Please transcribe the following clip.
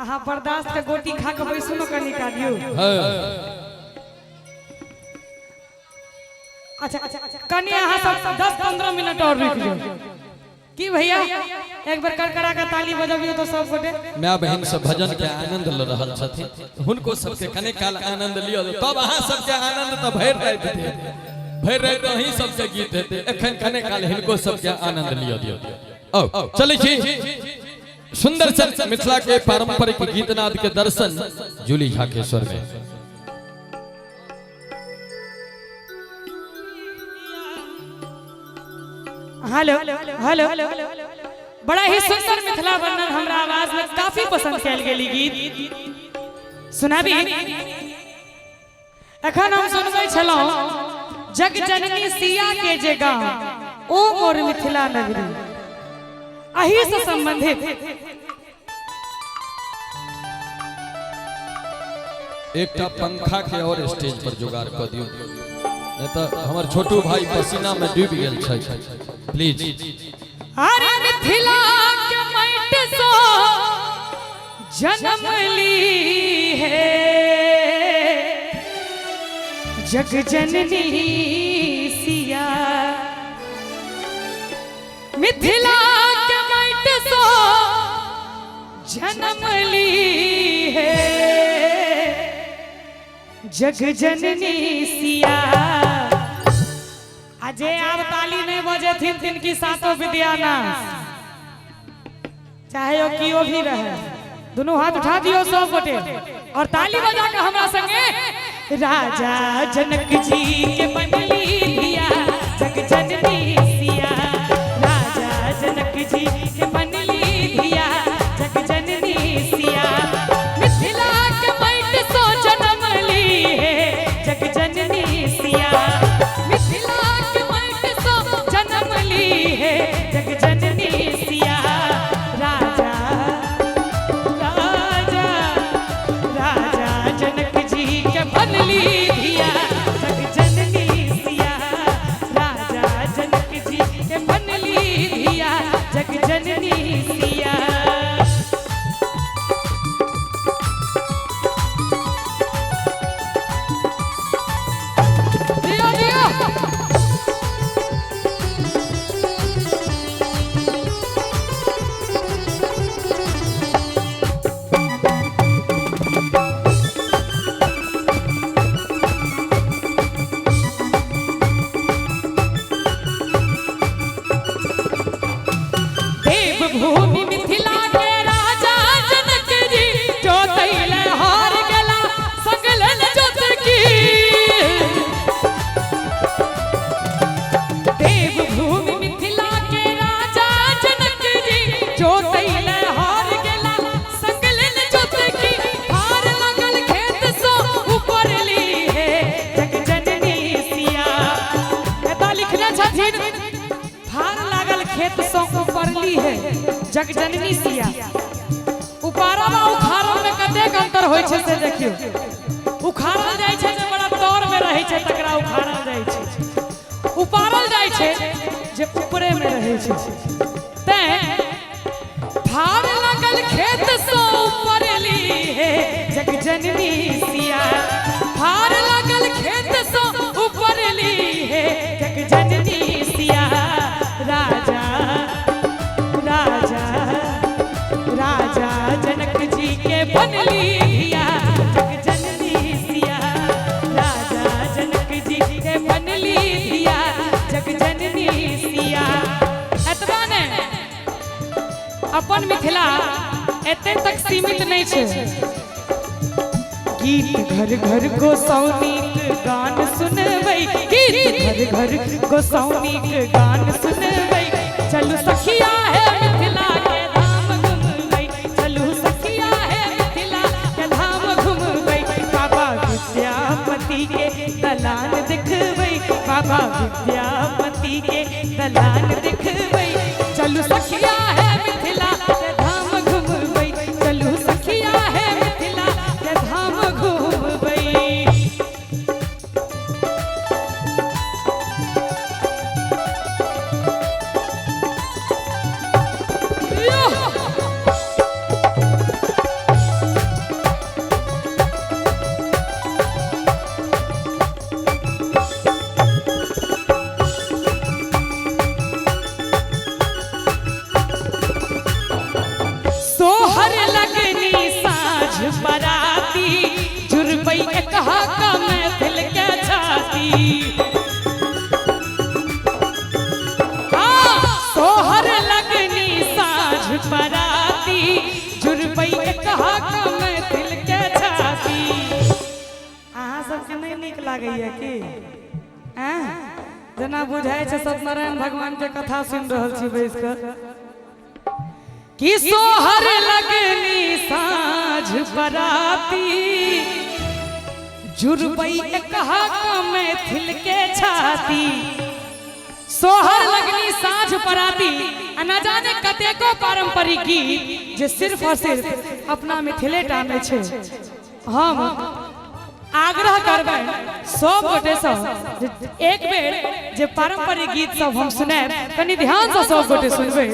अहाँ बर्दाश्त के गोटी खा के बैसू न कनी कादियो। अच्छा कनी अहाँ सब 10-15 मिनट और रुक जाओ की भैया, एक बार करकरा के ताली बजाबियो तो सब गोटे माय बहन सब भजन के आनंद ल रहल छथिन, हुनको सबके कने काल आनंद लियो तब अहाँ सबके आनंद त भैर रात दे भैर रात अहीं सबके गीत हेते, एखन कने काल हिनको सबके आनंद लियो दियो। औ चलै छी सुंदर सन मिथिला के पारंपरिक गीतनाद के दर्शन जूली झा के स्वर में। हेलो हेलो बड़ा ही सुंदर मिथिला वर्णन हमरा आवाज में काफी पसंद कैल गेली गीत सुनाबी। एखन हम सुनबै छलौं जग जननी सिया के जे गाँव ओ मोर मिथिला नगरी, अही से संबंधित एकटा पंखा के और स्टेज पर जुगाड़ कर दियो, नहीं तो हमार छोटू भाई पसीना में डूब गेल छै। प्लीज अरे मिथिला के माटी सो जन्म ली है जग जननी सिया, मिथिला के माटी सो जन्म ली है जग जननी सिया। अजय आप ताली नहीं बजे थिन थिन की सातों विद्याना, चाहे वो कियो भी रहे, दोनों हाथ उठा दियो सब गोटे और ताली बजा के हमरा संगे। राजा जनक जी के बनली धिया जग जननी सिया, राजा जनक जी के बनली धिया जग जननी सिया, मिथिला के माटी सो जन्म ली है जग जननी सिया, मिथिला के माटी सो जन्म ली है जग जननी सिया। राजा राजा राजा जनक जी के बनली धिया जग जननी सिया, राजा जनक जी के बनली धिया जग जननी सिया। दिया दिया देवभूमि मिथिला के राजा जनक जी जो तैल हार गला संगलन जोत की, देवभूमि मिथिला के राजा जनक जी जो तैल हार गला संगलन जोत की, हार लगल खेत सो ऊपर ली है जग जननी सिया। एता लिखले छथिन हार लागल खेत सो ऊपर ली है जग जननी सिया। उपारा बा उखाड़ल में कतेक अंतर होय छै से देखियो, उखाड़ल जाय छै जे बड़ा तौर में रहै छै तकरा उखाड़ल जाय छै, उपारल जाय छै जे ऊपरे में रहै छै। तै भार लागल खेत सो ऊपर ली है जग जननी सिया, भार लागल खेत सो ऊपर ली है जग जननी सिया। राजा राजा राजा जनक जी के बनली धिया जग जननी सिया, राजा जनक जी के बनली धिया जग जननी सिया। एतबा ने अपन मिथिला एते तक सीमित नहीं छे, गीत घर घर गोसाउनीक गान सुनबै, गीत घर घर गोसाउनीक गान सुनबै, चलू सखिया है मिथिला के धाम घुमबै, चलू सखिया है मिथिला के धाम घुमबै, बाबा विद्यापति के दलान दिखबै, बाबा विद्यापति के दलान दिखबै, चलू सखिया है मिथिला के धाम घुमबै, चलू सखिया है मिथिला के धाम घुमबै। एक हाथ मैथिल के छाती। अहाँ सबके नहीं नीक लागैया कि जना बुझाय छै सत्यनारायण भगवान के कथा सुन रहल छी बैस कर कि सोहर लगनी साँझ बराती जुड़बै एक हाथ मैथिल के छाती। सोहर लगनी साँझ बराती न जाने कतेको पारंपरिक गीत जे सिर्फ और सिर्फ अपना मिथिलेटा में छै। हम आग्रह करबै सब गोटे सब एक बेर जे पारंपरिक गीत सब हम सुनाब कनि ध्यान से सब गोटे सुनबै।